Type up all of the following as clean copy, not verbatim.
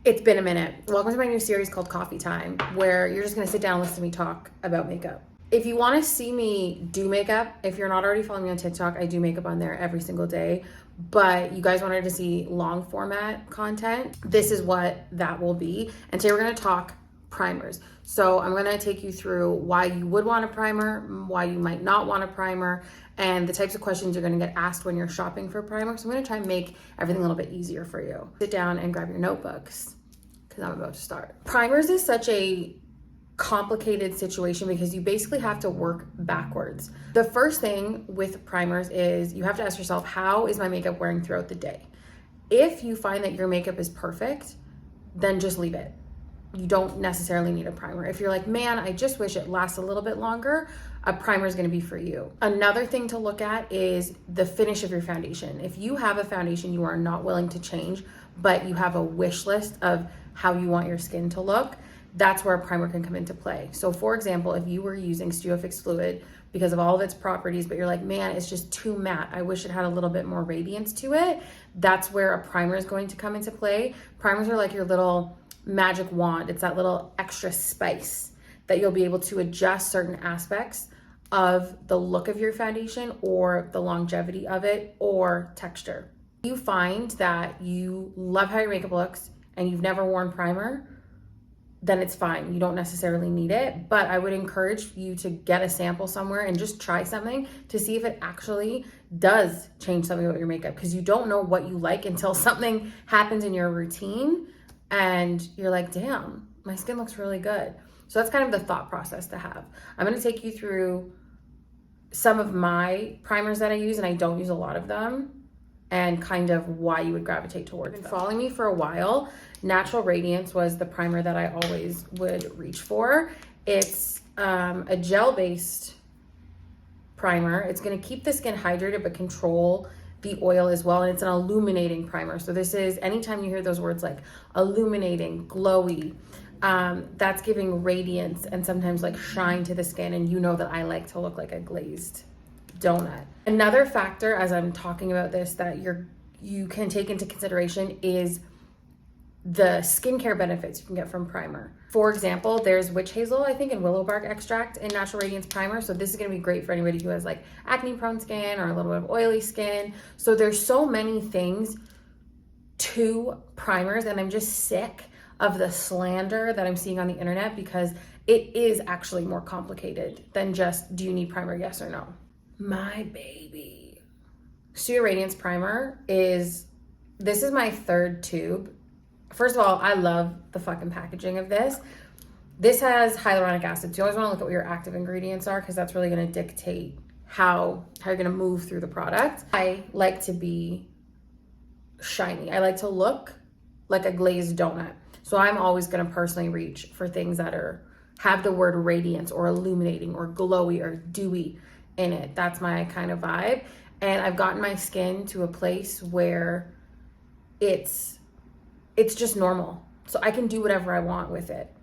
It's been a minute. Welcome to my new series called Coffee Time, where you're just gonna sit down and listen to me talk about makeup. If you wanna see me do makeup, if you're not already following me on TikTok, I do makeup on there every single day, but you guys wanted to see long format content, this is what that will be. And today we're gonna talk primers. So I'm gonna take you through why you would want a primer, why you might not want a primer, and the types of questions you're gonna get asked when you're shopping for a primer. So I'm gonna try and make everything a little bit easier for you. Sit down and grab your notebooks, because I'm about to start. Primers is such a complicated situation because you basically have to work backwards. The first thing with primers is you have to ask yourself, how is my makeup wearing throughout the day? If you find that your makeup is perfect, then just leave it. You don't necessarily need a primer. If you're like, man, I just wish it lasts a little bit longer, a primer is gonna be for you. Another thing to look at is the finish of your foundation. If you have a foundation you are not willing to change, but you have a wish list of how you want your skin to look, that's where a primer can come into play. So for example, if you were using Studio Fix Fluid because of all of its properties, but you're like, man, it's just too matte, I wish it had a little bit more radiance to it, that's where a primer is going to come into play. Primers are like your little magic wand. It's that little extra spice that you'll be able to adjust certain aspects of the look of your foundation or the longevity of it or texture. If you find that you love how your makeup looks and you've never worn primer, then it's fine. You don't necessarily need it, but I would encourage you to get a sample somewhere and just try something to see if it actually does change something about your makeup, because you don't know what you like until something happens in your routine and you're like, damn, my skin looks really good. So that's kind of the thought process to have. I'm gonna take you through some of my primers that I use, and I don't use a lot of them, and kind of why you would gravitate towards them. Following me for a while, Natural Radiance was the primer that I always would reach for. It's a gel-based primer. It's gonna keep the skin hydrated but control the oil as well, and it's an illuminating primer. So this is, anytime you hear those words like illuminating, glowy, that's giving radiance and sometimes like shine to the skin, and you know that I like to look like a glazed donut. Another factor as I'm talking about this that you can take into consideration is the skincare benefits you can get from primer. For example, there's witch hazel, I think, and willow bark extract in Natural Radiance primer. So this is gonna be great for anybody who has like acne prone skin or a little bit of oily skin. So there's so many things to primers, and I'm just sick of the slander that I'm seeing on the internet, because it is actually more complicated than just, do you need primer, yes or no? My baby. Studio Radiance primer this is my third tube. First of all, I love the fucking packaging of this. This has hyaluronic acid. So you always want to look at what your active ingredients are, because that's really going to dictate how you're going to move through the product. I like to be shiny. I like to look like a glazed donut. So I'm always going to personally reach for things that have the word radiance or illuminating or glowy or dewy in it. That's my kind of vibe. And I've gotten my skin to a place where it's just normal. So I can do whatever I want with it.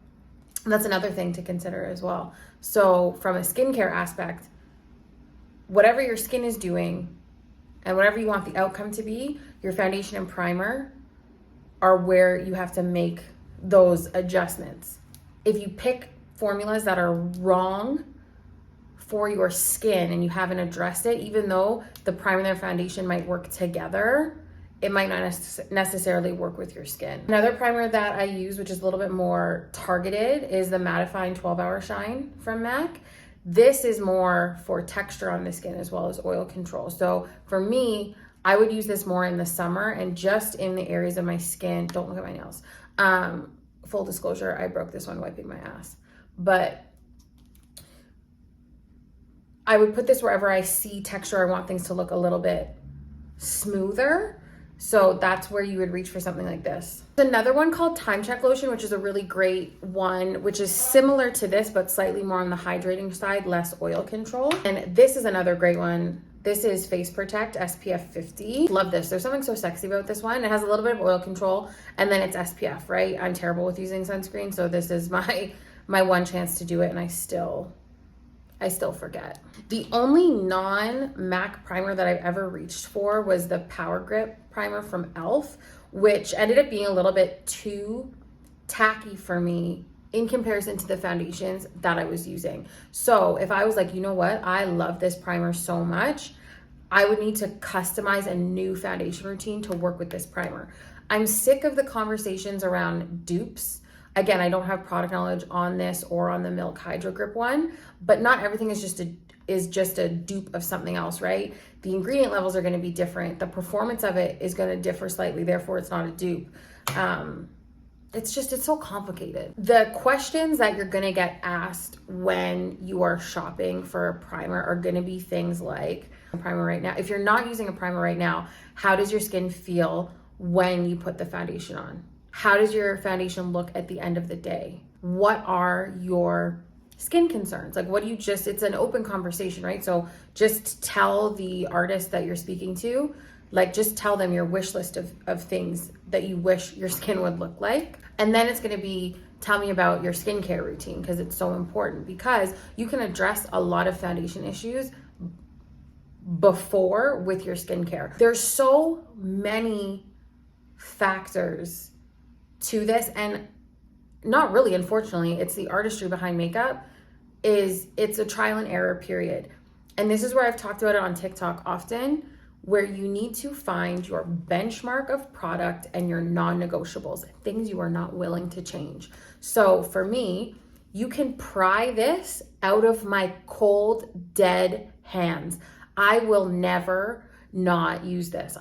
And that's another thing to consider as well. So from a skincare aspect, whatever your skin is doing and whatever you want the outcome to be, your foundation and primer are where you have to make those adjustments. If you pick formulas that are wrong for your skin and you haven't addressed it, even though the primer and the foundation might work together, it might not necessarily work with your skin. Another primer that I use, which is a little bit more targeted, is the Mattifying 12-Hour Shine from MAC. This is more for texture on the skin as well as oil control. So for me, I would use this more in the summer and just in the areas of my skin. Don't look at my nails. Full disclosure, I broke this one wiping my ass. But I would put this wherever I see texture. I want things to look a little bit smoother. So that's where you would reach for something like this. Another one called Time Check Lotion, which is a really great one, which is similar to this, but slightly more on the hydrating side, less oil control. And this is another great one. This is Face Protect SPF 50. Love this. There's something so sexy about this one. It has a little bit of oil control, and then it's SPF, right? I'm terrible with using sunscreen, so this is my one chance to do it, and I still forget. The only non-MAC primer that I've ever reached for was the Power Grip primer from e.l.f., which ended up being a little bit too tacky for me in comparison to the foundations that I was using. So if I was like, you know what, I love this primer so much, I would need to customize a new foundation routine to work with this primer. I'm sick of the conversations around dupes. Again, I don't have product knowledge on this or on the Milk Hydro Grip one, but not everything is just a dupe of something else, right? The ingredient levels are going to be different. The performance of it is going to differ slightly. Therefore, it's not a dupe. It's so complicated. The questions that you're going to get asked when you are shopping for a primer are going to be things like, a primer right now. If you're not using a primer right now, how does your skin feel when you put the foundation on? How does your foundation look at the end of the day? What are your skin concerns? Like, it's an open conversation, right? So just tell the artist that you're speaking to, like, just tell them your wish list of things that you wish your skin would look like. And then it's going to be, tell me about your skincare routine, because it's so important, because you can address a lot of foundation issues before with your skincare. There's so many factors to this, and not really, unfortunately, it's the artistry behind makeup. It's a trial and error period. And this is where I've talked about it on TikTok often, where you need to find your benchmark of product and your non-negotiables, things you are not willing to change. So for me, you can pry this out of my cold, dead hands. I will never not use this.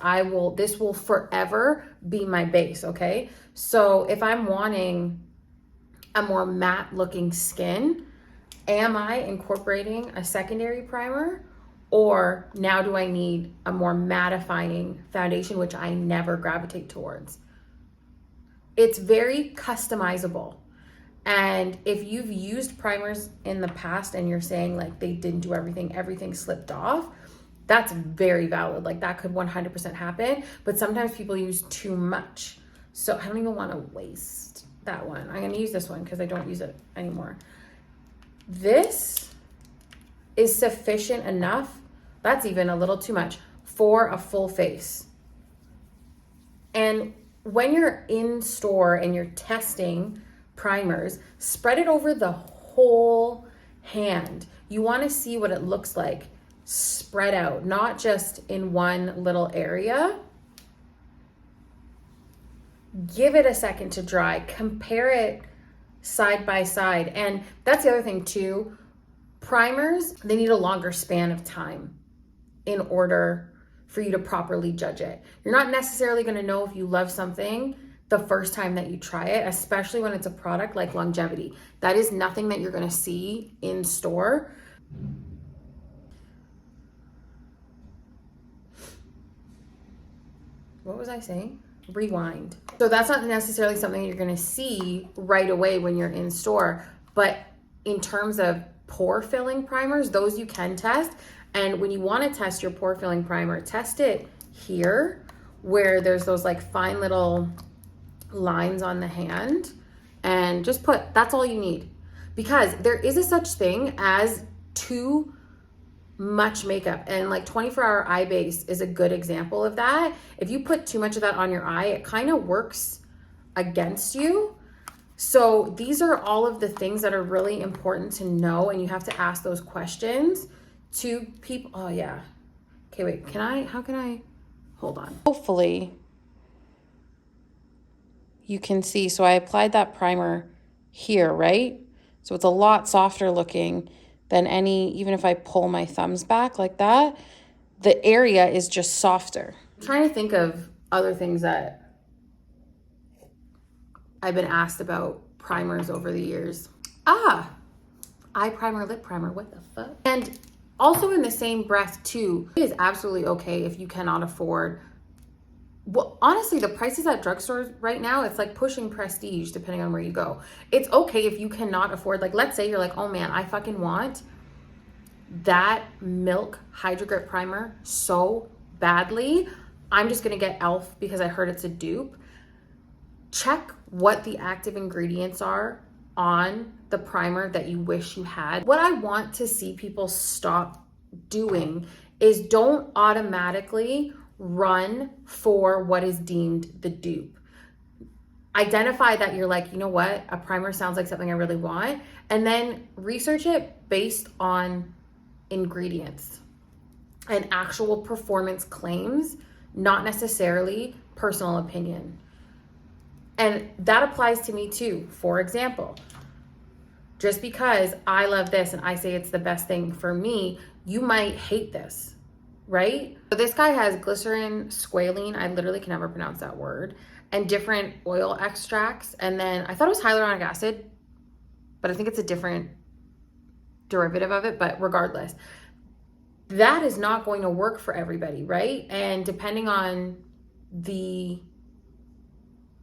This will forever be my base, okay? So if I'm wanting a more matte looking skin, am I incorporating a secondary primer? Or now do I need a more mattifying foundation, which I never gravitate towards? It's very customizable. And if you've used primers in the past and you're saying like they didn't do everything slipped off, that's very valid. Like that could 100% happen, but sometimes people use too much. So I don't even want to waste that one. I'm going to use this one because I don't use it anymore. This is sufficient enough. That's even a little too much for a full face. And when you're in store and you're testing primers, spread it over the whole hand. You want to see what it looks like spread out, not just in one little area. Give it a second to dry. Compare it side by side. And that's the other thing too. Primers, they need a longer span of time in order for you to properly judge it. You're not necessarily going to know if you love something the first time that you try it, especially when it's a product like longevity. That is nothing that you're going to see in store. What was I saying? Rewind. So that's not necessarily something you're going to see right away when you're in store, but in terms of pore filling primers, those you can test. And when you want to test your pore filling primer, test it here where there's those like fine little lines on the hand, and just that's all you need, because there is a such thing as too much makeup, and like 24-hour eye base is a good example of that. If you put too much of that on your eye, it kind of works against you. So these are all of the things that are really important to know, and you have to ask those questions to people. Oh yeah. Okay, wait, how can I, hold on. Hopefully you can see. So I applied that primer here, right? So it's a lot softer looking than even if I pull my thumbs back like that, the area is just softer. I'm trying to think of other things that I've been asked about primers over the years. Eye primer, lip primer, what the fuck? And also in the same breath too, it is absolutely okay if you cannot afford, well, honestly, the prices at drugstores right now, it's like pushing prestige depending on where you go. It's okay if you cannot afford, like, let's say you're like, oh man, I fucking want that Milk Hydro Grip primer so badly. I'm just gonna get e.l.f. because I heard it's a dupe. Check what the active ingredients are on the primer that you wish you had. What I want to see people stop doing is don't automatically run for what is deemed the dupe. Identify that you're like, you know what, a primer sounds like something I really want, and then research it based on ingredients and actual performance claims, not necessarily personal opinion. And that applies to me too. For example, just because I love this and I say it's the best thing for me, you might hate this, right? So this guy has glycerin, squalene, I literally can never pronounce that word, and different oil extracts. And then I thought it was hyaluronic acid, but I think it's a different derivative of it, but regardless, that is not going to work for everybody, right? And depending on the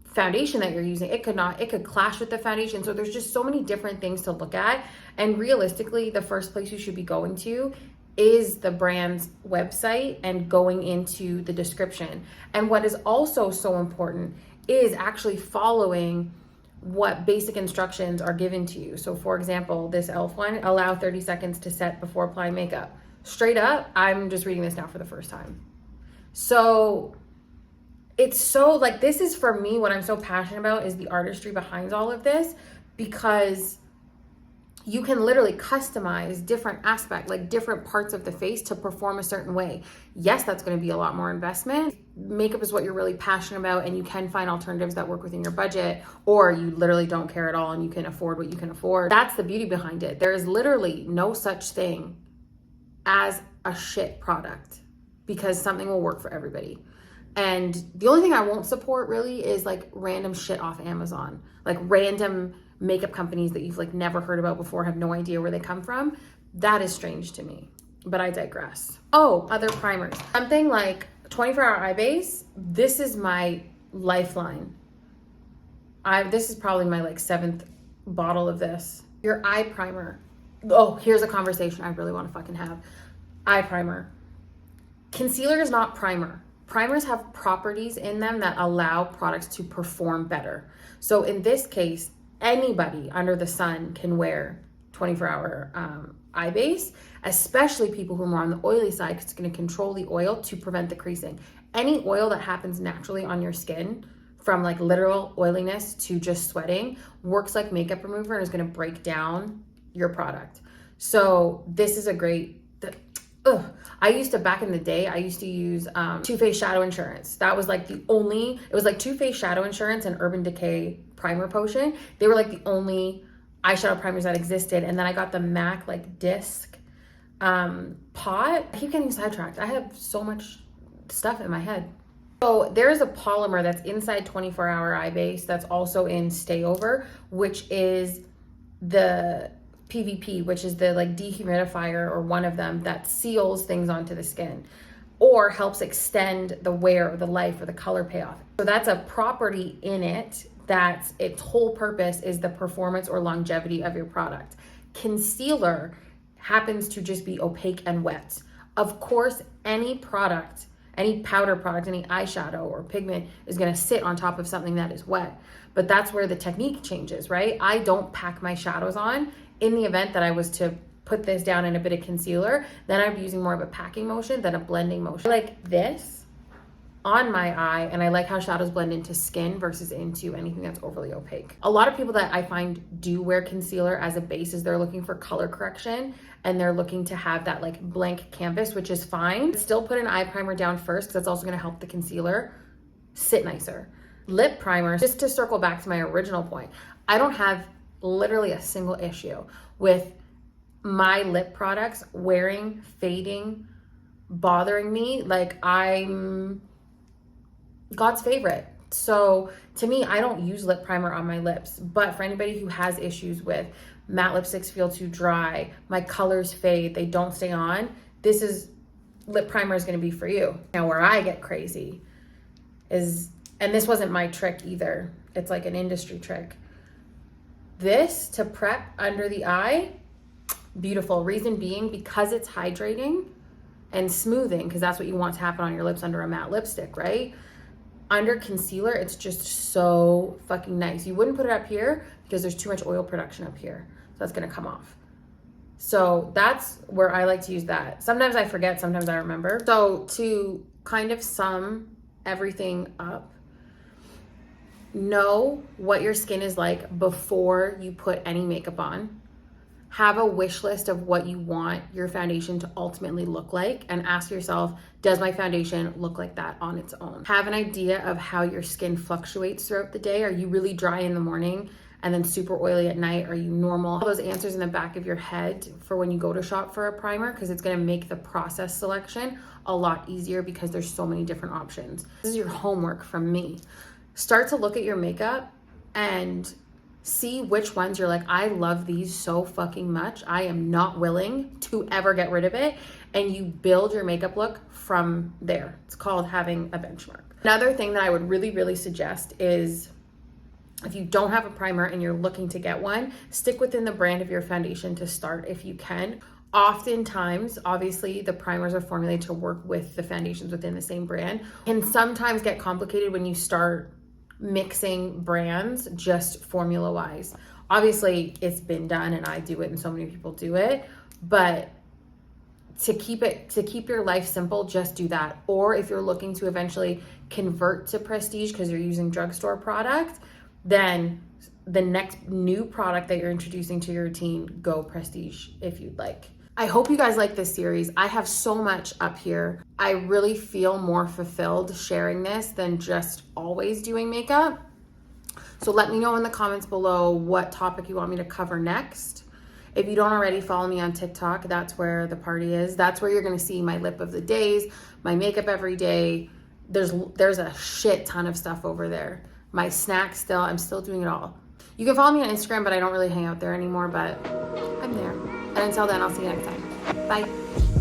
foundation that you're using, it could clash with the foundation. So there's just so many different things to look at. And realistically, the first place you should be going to is the brand's website and going into the description. And what is also so important is actually following what basic instructions are given to you. So for example, this e.l.f. one, allow 30 seconds to set before applying makeup. Straight up, I'm just reading this now for the first time. So it's so like, this is for me, what I'm so passionate about is the artistry behind all of this, because you can literally customize different aspects, like different parts of the face to perform a certain way. Yes, that's going to be a lot more investment. Makeup is what you're really passionate about, and you can find alternatives that work within your budget, or you literally don't care at all and you can afford what you can afford. That's the beauty behind it. There is literally no such thing as a shit product, because something will work for everybody. And the only thing I won't support really is like random shit off Amazon, like random makeup companies that you've like never heard about before, have no idea where they come from. That is strange to me, but I digress. Oh, other primers. Something like 24-hour eye base. This is my lifeline. This is probably my like 7th bottle of this. Your eye primer. Oh, here's a conversation I really want to fucking have. Eye primer. Concealer is not primer. Primers have properties in them that allow products to perform better. So in this case, anybody under the sun can wear 24-hour eye base, especially people who are more on the oily side, because it's going to control the oil to prevent the creasing. Any oil that happens naturally on your skin, from like literal oiliness to just sweating, works like makeup remover and is going to break down your product. So this is a great, I used to, back in the day, I used to use Too Faced Shadow Insurance. That was like it was like Too Faced Shadow Insurance and Urban Decay Primer Potion. They were like the only eyeshadow primers that existed. And then I got the MAC like disc pot. I keep getting sidetracked. I have so much stuff in my head. So there's a polymer that's inside 24-hour eye base that's also in Stayover, which is the PVP, which is the like dehumidifier, or one of them, that seals things onto the skin or helps extend the wear or the life or the color payoff. So that's a property in it that its whole purpose is the performance or longevity of your product. Concealer happens to just be opaque and wet. Of course, any product, any powder product, any eyeshadow or pigment is going to sit on top of something that is wet. But that's where the technique changes, right? I don't pack my shadows on. In the event that I was to put this down in a bit of concealer, then I'd be using more of a packing motion than a blending motion. I like this on my eye, and I like how shadows blend into skin versus into anything that's overly opaque. A lot of people that I find do wear concealer as a base is they're looking for color correction, and they're looking to have that like blank canvas, which is fine. Still put an eye primer down first, because that's also going to help the concealer sit nicer. Lip primer, just to circle back to my original point, I don't have literally a single issue with my lip products wearing, fading, bothering me. Like, I'm God's favorite. So to me, I don't use lip primer on my lips. But for anybody who has issues with matte lipsticks feel too dry, my colors fade, they don't stay on, lip primer is going to be for you. Now, where I get crazy is, and this wasn't my trick either, it's like an industry trick. This to prep under the eye, beautiful. Reason being, because it's hydrating and smoothing, because that's what you want to happen on your lips under a matte lipstick, right? Under concealer, it's just so fucking nice. You wouldn't put it up here because there's too much oil production up here. So that's gonna come off. So that's where I like to use that. Sometimes I forget, sometimes I remember. So to kind of sum everything up, know what your skin is like before you put any makeup on. Have a wish list of what you want your foundation to ultimately look like, and ask yourself, does my foundation look like that on its own? Have an idea of how your skin fluctuates throughout the day. Are you really dry in the morning and then super oily at night? Are you normal? All those answers in the back of your head for when you go to shop for a primer, because it's gonna make the process selection a lot easier because there's so many different options. This is your homework from me. Start to look at your makeup and see which ones you're like, I love these so fucking much, I am not willing to ever get rid of it. And you build your makeup look from there. It's called having a benchmark. Another thing that I would really, really suggest is, if you don't have a primer and you're looking to get one, stick within the brand of your foundation to start if you can. Oftentimes, obviously, the primers are formulated to work with the foundations within the same brand. Can sometimes get complicated when you start mixing brands just formula wise. Obviously, it's been done and I do it and so many people do it, but to keep your life simple, just do that. Or if you're looking to eventually convert to prestige because you're using drugstore product, then the next new product that you're introducing to your routine, go prestige if you'd like. I hope you guys like this series. I have so much up here. I really feel more fulfilled sharing this than just always doing makeup. So let me know in the comments below what topic you want me to cover next. If you don't already follow me on TikTok, that's where the party is. That's where you're gonna see my lip of the days, my makeup every day. There's a shit ton of stuff over there. My snacks still, I'm still doing it all. You can follow me on Instagram, but I don't really hang out there anymore, but I'm there. And until then, I'll see you next time. Bye.